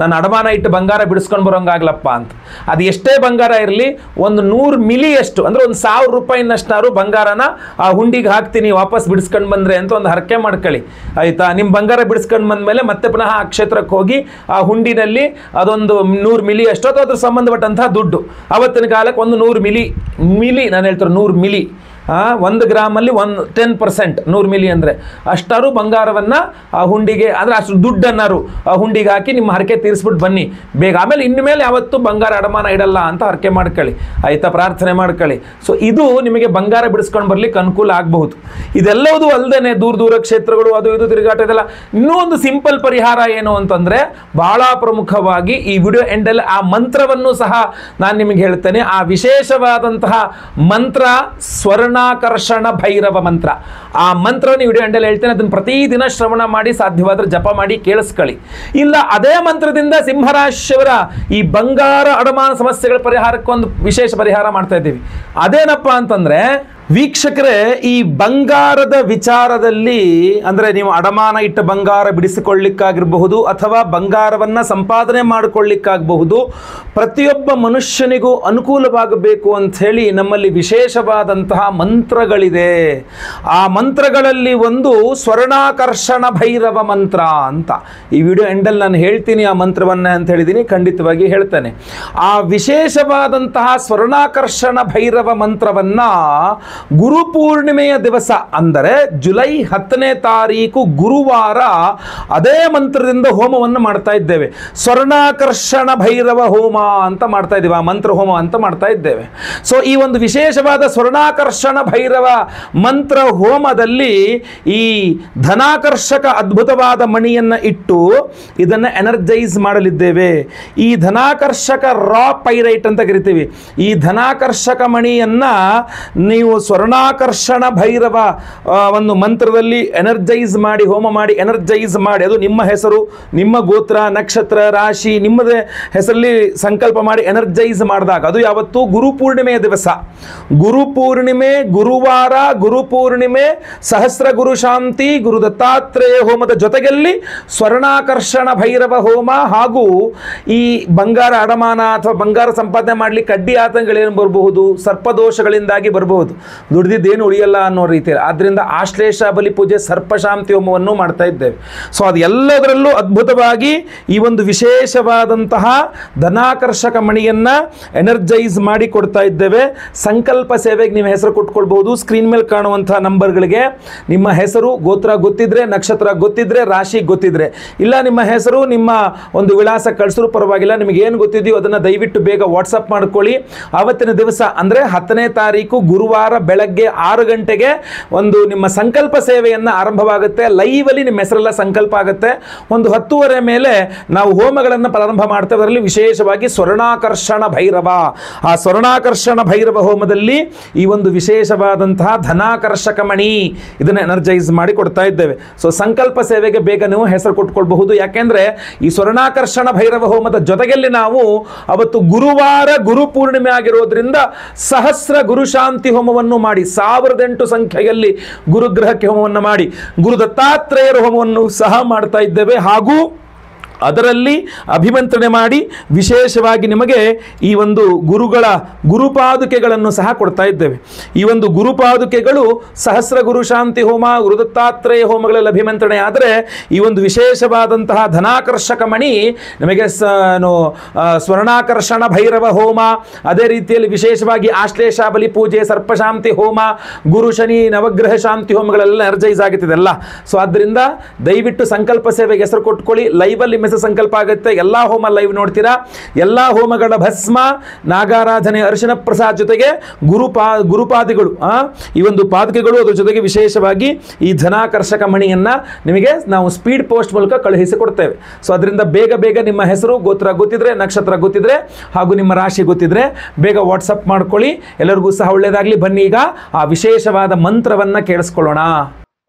ನಾನು ಅಡಮಾನ ಇಟ್ಟು ಬಂಗಾರ ಬಿಡಿಸ್ಕೊಂಡು ಬರೋಂಗಾಗ್ಲಪ್ಪ ಅಂತ. ಅದು ಎಷ್ಟೇ ಬಂಗಾರ ಇರಲಿ, ಒಂದು 100 ಮಿಲಿಯಷ್ಟು ಅಂದರೆ ಒಂದು 1000 ರೂಪಾಯಿನಷ್ಟಾರು ಬಂಗಾರನ ಆ ಹುಂಡಿಗೆ ಹಾಕ್ತೀನಿ ವಾಪಸ್ ಬಿಡಿಸ್ಕೊಂಡು ಬಂದರೆ ಅಂತ ಒಂದು ಹರಕೆ ಮಾಡ್ಕೊಳ್ಳಿ, ಆಯಿತಾ? ನಿಮ್ಮ ಬಂಗಾರ ಬಿಡಿಸ್ಕೊಂಡು ಬಂದಮೇಲೆ ಮತ್ತೆ ಪುನಃ ಆ ಕ್ಷೇತ್ರಕ್ಕೆ ಹೋಗಿ ಆ ಹುಂಡಿನಲ್ಲಿ ಅದೊಂದು 100 ಮಿಲಿ ಅಷ್ಟು ಅಥವಾ ಅದ್ರ ಸಂಬಂಧಪಟ್ಟಂತಹ ದುಡ್ಡು, ಅವತ್ತಿನ ಕಾಲಕ್ಕೆ ಒಂದು 100 ಮಿಲಿ ನಾನು ಹೇಳ್ತಾರೆ 100 ಮಿಲಿ, 1 ಗ್ರಾಮಲ್ಲಿ 10%, 100 ಮಿಲಿ ಅಂದರೆ ಅಷ್ಟಾರು ಬಂಗಾರವನ್ನು ಆ ಹುಂಡಿಗೆ, ಅಂದರೆ ಅಷ್ಟು ದುಡ್ಡನ್ನಾರು ಆ ಹುಂಡಿಗೆ ಹಾಕಿ ನಿಮ್ಮ ಹರಕೆ ತೀರಿಸ್ಬಿಟ್ಟು ಬನ್ನಿ ಬೇಗ. ಆಮೇಲೆ ಇನ್ಮೇಲೆ ಯಾವತ್ತೂ ಬಂಗಾರ ಅಡಮಾನ ಇಡಲ್ಲ ಅಂತ ಹರಕೆ ಮಾಡ್ಕೊಳ್ಳಿ, ಆಯಿತಾ? ಪ್ರಾರ್ಥನೆ ಮಾಡ್ಕೊಳ್ಳಿ. ಸೊ ಇದು ನಿಮಗೆ ಬಂಗಾರ ಬಿಡಿಸ್ಕೊಂಡು ಬರ್ಲಿಕ್ಕೆ ಅನುಕೂಲ ಆಗಬಹುದು. ಇದೆಲ್ಲವೂ ಅಲ್ಲದೆ ದೂರ ಕ್ಷೇತ್ರಗಳು ಅದು ಇದು ತಿರುಗಾಟ ಇದೆಲ್ಲ. ಇನ್ನೂ ಒಂದು ಸಿಂಪಲ್ ಪರಿಹಾರ ಏನು ಅಂತಂದರೆ, ಬಹಳ ಪ್ರಮುಖವಾಗಿ ಈ ವಿಡಿಯೋ ಎಂಡಲ್ಲಿ ಆ ಮಂತ್ರವನ್ನು ಸಹ ನಾನು ನಿಮಗೆ ಹೇಳ್ತೇನೆ. ಆ ವಿಶೇಷವಾದಂತಹ ಮಂತ್ರ ಸ್ವರ್ಣಾಕರ್ಷಣ ಭೈರವ ಮಂತ್ರ. ಆ ಮಂತ್ರ ನೀವು ವಿಡಿಯೋ ಎಂಡಲ್ಲಿ ಹೇಳ್ತೇನೆ, ಅದನ್ನು ಪ್ರತಿದಿನ ಶ್ರವಣ ಮಾಡಿ, ಸಾಧ್ಯವಾದರೆ ಜಪ ಮಾಡಿ ಕೇಳಿಸ್ಕೊಳ್ಳಿ. ಇಲ್ಲ ಅದೇ ಮಂತ್ರದಿಂದ ಸಿಂಹರಾಶಿಯವರ ಈ ಬಂಗಾರ ಅಡಮಾನ ಸಮಸ್ಯೆಗಳ ಪರಿಹಾರಕ್ಕೊಂದು ವಿಶೇಷ ಪರಿಹಾರ ಮಾಡ್ತಾ ಇದ್ದೀವಿ. ಅದೇನಪ್ಪ ಅಂತಂದರೆ, ವೀಕ್ಷಕರೇ, ಈ ಬಂಗಾರದ ವಿಚಾರದಲ್ಲಿ ಅಂದರೆ ನೀವು ಅಡಮಾನ ಇಟ್ಟ ಬಂಗಾರ ಬಿಡಿಸಿಕೊಳ್ಳಿಕ್ಕಾಗಿರಬಹುದು ಅಥವಾ ಬಂಗಾರವನ್ನು ಸಂಪಾದನೆ ಮಾಡಿಕೊಳ್ಳಿಕ್ಕಾಗಬಹುದು, ಪ್ರತಿಯೊಬ್ಬ ಮನುಷ್ಯನಿಗೂ ಅನುಕೂಲವಾಗಬೇಕು ಅಂಥೇಳಿ ನಮ್ಮಲ್ಲಿ ವಿಶೇಷವಾದಂತಹ ಮಂತ್ರಗಳಿದೆ. ಆ ಮಂತ್ರಗಳಲ್ಲಿ ಒಂದು ಸ್ವರ್ಣಾಕರ್ಷಣ ಭೈರವ ಮಂತ್ರ ಅಂತ. ಈ ವಿಡಿಯೋ ಎಂಡಲ್ಲಿ ನಾನು ಹೇಳ್ತೀನಿ ಆ ಮಂತ್ರವನ್ನು ಅಂತ ಹೇಳಿದ್ದೀನಿ, ಖಂಡಿತವಾಗಿ ಹೇಳ್ತೇನೆ. ಆ ವಿಶೇಷವಾದಂತಹ ಸ್ವರ್ಣಾಕರ್ಷಣ ಭೈರವ ಮಂತ್ರವನ್ನು ಗುರುಪೂರ್ಣಿಮೆಯ ದಿವಸ ಅಂದರೆ ಜುಲೈ 10ನೇ ತಾರೀಕು ಗುರುವಾರ ಅದೇ ಮಂತ್ರದಿಂದ ಹೋಮವನ್ನು ಮಾಡ್ತಾ ಇದ್ದೇವೆ. ಸ್ವರ್ಣಾಕರ್ಷಣ ಭೈರವ ಹೋಮ ಅಂತ ಮಾಡ್ತಾ ಇದ್ದೇವೆ, ಆ ಮಂತ್ರ ಹೋಮ ಅಂತ ಮಾಡ್ತಾ ಇದ್ದೇವೆ. ಸೊ ಈ ಒಂದು ವಿಶೇಷವಾದ ಸ್ವರ್ಣಾಕರ್ಷಣ ಭೈರವ ಮಂತ್ರ ಹೋಮದಲ್ಲಿ ಈ ಧನಾಕರ್ಷಕ ಅದ್ಭುತವಾದ ಮಣಿಯನ್ನು ಇಟ್ಟು ಇದನ್ನು ಎನರ್ಜೈಸ್ ಮಾಡಲಿದ್ದೇವೆ. ಈ ಧನಾಕರ್ಷಕ ರಾ ಪೈರೈಟ್ ಅಂತ ಕರಿತೀವಿ. ಈ ಧನಾಕರ್ಷಕ ಮಣಿಯನ್ನು ನೀವು ಸ್ವರ್ಣಾಕರ್ಷಣ ಭೈರವ ಒಂದು ಮಂತ್ರದಲ್ಲಿ ಎನರ್ಜೈಸ್ ಮಾಡಿ, ಹೋಮ ಮಾಡಿ, ಎನರ್ಜೈಸ್ ಮಾಡಿ, ಅದು ನಿಮ್ಮ ಹೆಸರು, ನಿಮ್ಮ ಗೋತ್ರ, ನಕ್ಷತ್ರ, ರಾಶಿ, ನಿಮ್ಮದೇ ಹೆಸರಲ್ಲಿ ಸಂಕಲ್ಪ ಮಾಡಿ ಎನರ್ಜೈಸ್ ಮಾಡಿದಾಗ, ಅದು ಯಾವತ್ತು ಗುರುಪೂರ್ಣಿಮೆಯ ದಿವಸ. ಗುರುಪೂರ್ಣಿಮೆ ಗುರುವಾರ, ಗುರುಪೂರ್ಣಿಮೆ ಸಹಸ್ರ ಗುರು ಶಾಂತಿ ಗುರು ದತ್ತಾತ್ರೇಯ ಹೋಮದ ಜೊತೆಯಲ್ಲಿ ಸ್ವರ್ಣಾಕರ್ಷಣ ಭೈರವ ಹೋಮ ಹಾಗೂ ಈ ಬಂಗಾರ ಅಡಮಾನ ಅಥವಾ ಬಂಗಾರ ಸಂಪಾದನೆ ಮಾಡಲಿಕ್ಕೆ ಅಡ್ಡಿ ಆತಂಕಗಳೇನು ಬರಬಹುದು, ಸರ್ಪದೋಷಗಳಿಂದಾಗಿ ಬರಬಹುದು, ದುಡಿದಿದ್ದೇನು ಉಳಿಯಲ್ಲ ಅನ್ನೋ ರೀತಿಯಲ್ಲಿ. ಆದ್ದರಿಂದ ಆಶ್ಲೇಷ ಬಲಿ ಪೂಜೆ, ಸರ್ಪಶಾಂತಿ ಹೋಮವನ್ನು ಮಾಡ್ತಾ ಇದ್ದೇವೆ. ಸೊ ಅದು ಎಲ್ಲದರಲ್ಲೂ ಅದ್ಭುತವಾಗಿ ಈ ಒಂದು ವಿಶೇಷವಾದಂತಹ ಧನಾಕರ್ಷಕ ಮಣಿಯನ್ನು ಎನರ್ಜೈಸ್ ಮಾಡಿ ಕೊಡ್ತಾ ಇದ್ದೇವೆ. ಸಂಕಲ್ಪ ಸೇವೆಗೆ ನೀವು ಹೆಸರು ಕೊಟ್ಕೊಳ್ಬಹುದು. ಸ್ಕ್ರೀನ್ ಮೇಲೆ ಕಾಣುವಂತಹ ನಂಬರ್ಗಳಿಗೆ ನಿಮ್ಮ ಹೆಸರು, ಗೋತ್ರ ಗೊತ್ತಿದ್ರೆ, ನಕ್ಷತ್ರ ಗೊತ್ತಿದ್ರೆ, ರಾಶಿ ಗೊತ್ತಿದ್ರೆ, ಇಲ್ಲ ನಿಮ್ಮ ಹೆಸರು, ನಿಮ್ಮ ಒಂದು ವಿಳಾಸ ಕಳಿಸಿದ್ರು ಪರವಾಗಿಲ್ಲ, ನಿಮಗೆ ಏನು ಗೊತ್ತಿದೆಯೋ ಅದನ್ನು ದಯವಿಟ್ಟು ಬೇಗ ವಾಟ್ಸಪ್ ಮಾಡ್ಕೊಳ್ಳಿ. ಆವತ್ತಿನ ದಿವಸ ಅಂದರೆ 10ನೇ ತಾರೀಕು ಗುರುವಾರ ಬೆಳಗ್ಗೆ 6 ಗಂಟೆಗೆ ಒಂದು ನಿಮ್ಮ ಸಂಕಲ್ಪ ಸೇವೆಯನ್ನು ಆರಂಭವಾಗುತ್ತೆ. ಲೈವಲ್ಲಿ ನಿಮ್ಮ ಹೆಸರೆಲ್ಲ ಸಂಕಲ್ಪ ಆಗುತ್ತೆ. ಒಂದು 10:30 ಮೇಲೆ ನಾವು ಹೋಮಗಳನ್ನು ಪ್ರಾರಂಭ ಮಾಡ್ತೇವೆ. ಅದರಲ್ಲಿ ವಿಶೇಷವಾಗಿ ಸ್ವರ್ಣಾಕರ್ಷಣ ಭೈರವ, ಆ ಸ್ವರ್ಣಾಕರ್ಷಣ ಭೈರವ ಹೋಮದಲ್ಲಿ ಈ ಒಂದು ವಿಶೇಷವಾದಂತಹ ಧನಾಕರ್ಷಕ ಮಣಿ ಇದನ್ನು ಎನರ್ಜೈಸ್ ಮಾಡಿ ಕೊಡ್ತಾ ಇದ್ದೇವೆ. ಸೊ ಸಂಕಲ್ಪ ಸೇವೆಗೆ ಬೇಗ ನೀವು ಹೆಸರು ಕೊಟ್ಕೊಳ್ಬಹುದು. ಯಾಕೆಂದ್ರೆ ಈ ಸ್ವರ್ಣಾಕರ್ಷಣ ಭೈರವ ಹೋಮದ ಜೊತೆಯಲ್ಲಿ ನಾವು ಅವತ್ತು ಗುರುವಾರ ಗುರುಪೂರ್ಣಿಮೆ ಆಗಿರೋದ್ರಿಂದ ಸಹಸ್ರ ಗುರು ಶಾಂತಿ ಹೋಮವನ್ನು ಮಾಡಿ 1008 ಸಂಖ್ಯೆಯಲ್ಲಿ ಗುರುಗ್ರಹಕ್ಕೆ ಹೋಮವನ್ನು ಮಾಡಿ ಗುರು ದತ್ತಾತ್ರೇಯರ ಹೋಮವನ್ನು ಸಹ ಮಾಡ್ತಾ ಇದ್ದೇವೆ. ಹಾಗೂ ಅದರಲ್ಲಿ ಅಭಿಮಂತ್ರಣೆ ಮಾಡಿ ವಿಶೇಷವಾಗಿ ನಿಮಗೆ ಈ ಒಂದು ಗುರುಗಳ ಗುರುಪಾದುಕೆಗಳನ್ನು ಸಹ ಕೊಡ್ತಾ ಇದ್ದೇವೆ. ಈ ಒಂದು ಗುರುಪಾದುಕೆಗಳು ಸಹಸ್ರ ಗುರು ಶಾಂತಿ ಹೋಮ, ಗುರುದತ್ತಾತ್ರೇಯ ಹೋಮಗಳಲ್ಲಿ ಅಭಿಮಂತ್ರಣೆ ಆದರೆ ಈ ಒಂದು ವಿಶೇಷವಾದಂತಹ ಧನಾಕರ್ಷಕ ಮಣಿ ನಿಮಗೆ ಸ್ವರ್ಣಾಕರ್ಷಣ ಭೈರವ ಹೋಮ, ಅದೇ ರೀತಿಯಲ್ಲಿ ವಿಶೇಷವಾಗಿ ಆಶ್ಲೇಷ ಬಲಿ ಪೂಜೆ, ಸರ್ಪಶಾಂತಿ ಹೋಮ, ಗುರು ಶನಿ ನವಗ್ರಹ ಶಾಂತಿ ಹೋಮಗಳೆಲ್ಲ ಎನರ್ಜೈಸ್ ಆಗುತ್ತಿದೆಲ್ಲ. ಸೊ ಆದ್ದರಿಂದ ದಯವಿಟ್ಟು ಸಂಕಲ್ಪ ಸೇವೆಗೆ ಹೆಸರು ಕೊಟ್ಕೊಳ್ಳಿ. ಲೈವಲ್ಲಿ ಸಂಕಲ್ಪ ಆಗುತ್ತೆ. ಎಲ್ಲಾ ಹೋಮ ಲೈವ್ ನೋಡ್ತೀರಾ. ಎಲ್ಲಾ ಹೋಮಗಳ ಭಸ್ಮ, ನಾಗಾರಾಧನೆ, ಅರಿಶಿನ ಪ್ರಸಾದ ಜೊತೆಗೆ ಗುರುಪಾದಿಗಳು, ಈ ಒಂದು ಪಾದಕೆಗಳು, ಅದರ ಜೊತೆಗೆ ವಿಶೇಷವಾಗಿ ಈ ಧನಾಕರ್ಷಕ ಮಣಿಯನ್ನ ನಿಮಗೆ ನಾವು ಸ್ಪೀಡ್ ಪೋಸ್ಟ್ ಮೂಲಕ ಕಳುಹಿಸಿಕೊಡ್ತೇವೆ. ಸೊ ಅದರಿಂದ ಬೇಗ ಬೇಗ ನಿಮ್ಮ ಹೆಸರು, ಗೋತ್ರ ಗೊತ್ತಿದ್ರೆ, ನಕ್ಷತ್ರ ಗೊತ್ತಿದ್ರೆ ಹಾಗೂ ನಿಮ್ಮ ರಾಶಿ ಗೊತ್ತಿದ್ರೆ ಬೇಗ ವಾಟ್ಸಪ್ ಮಾಡ್ಕೊಳ್ಳಿ. ಎಲ್ಲರಿಗೂ ಸಹ ಒಳ್ಳೆಯದಾಗಲಿ. ಬನ್ನಿ ಈಗ ಆ ವಿಶೇಷವಾದ ಮಂತ್ರವನ್ನ ಕೇಳಿಸ್ಕೊಳ್ಳೋಣ.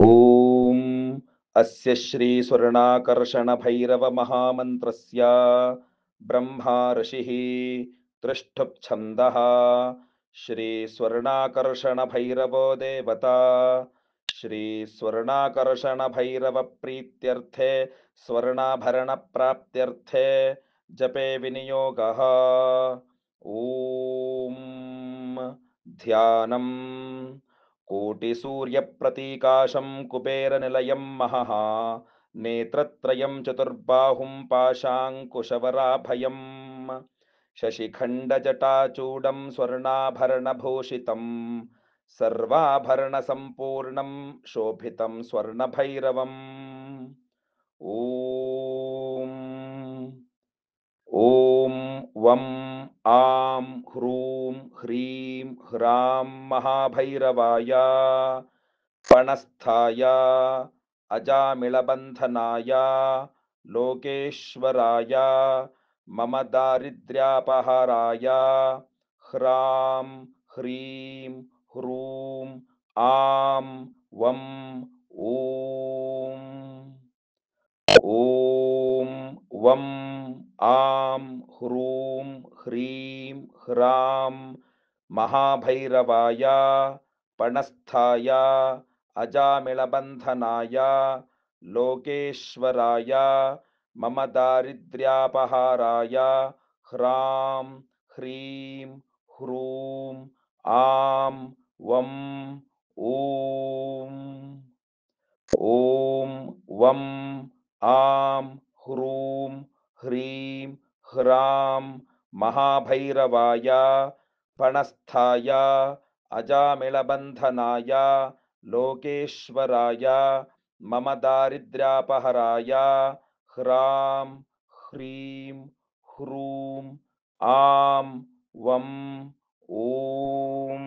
ಓಂ ಅಸ್ಯ ಶ್ರೀ ಸ್ವರ್ಣಾಕರ್ಷಣ ಭೈರವ ಮಹಾಮಂತ್ರಸ್ಯ ಬ್ರಹ್ಮ ಋಷಿಃ ತ್ರಿಷ್ಠುಪ್ ಛಂದಃ ಶ್ರೀ ಸ್ವರ್ಣಾಕರ್ಷಣ ಭೈರವೋ ದೇವತಾ ಶ್ರೀ ಸ್ವರ್ಣಾಕರ್ಷಣ ಭೈರವ ಪ್ರೀತ್ಯರ್ಥೆ ಸ್ವರ್ಣಾಭರಣ ಪ್ರಾಪ್ತ್ಯರ್ಥೆ ಜಪೆ ವಿನಿಯೋಗಃ. ಓಂ ಧ್ಯಾನಂ कोटिसूर्यप्रतीकाशं कुबेरनिलयं महः नेत्रत्रयं चतुर्बाहुं पाशाङ्कुशवराभयं शशिखण्डजटाचूडं स्वर्णाभरणभूषितं सर्वाभरणसम्पूर्णं शोभितं स्वर्णभैरवम्. ॐ वं आं ह्रूं ह्रीं ह्रां महाभैरवाय पणस्थाय अजामिळबन्धनाय लोकेश्वराय मम दारिद्र्यापहाराय ह्रां ह्रीं ह्रूं आं वं ॐ वं आं ह्रूं ह्रीं ह्रां महाभैरवाय ಪಣಸ್ಥಾಯ ಅಜಾಮಿಳಬಂಧನಾಯ ಲೋಕೇಶ್ವರಾಯ ಮಮ ದಾರಿದ್ರ್ಯಾಪಹಾರಾಯ ಹ್ರಾಂ ಹ್ರೀಂ ಹ್ರೂಂ ಆಂ ವಂ ಓಂ. ಓಂ ವಂ ಆಂ ಹ್ರೂಂ ಹ್ರೀಂ ಹ್ರಾಂ ಮಹಾಭೈರವಾಯ ಪಣಸ್ಥಾಯ ಅಜಾಮಿಳಬಂಧನಾಯ ಲೋಕೇಶ್ವರಾಯ ಮಮ ದಾರಿದ್ರ್ಯಾಪಹರಾಯ ಹ್ರಾಂ ಹ್ರೀಂ ಹ್ರೂಂ ಆಂ ವಂ ಓಂ.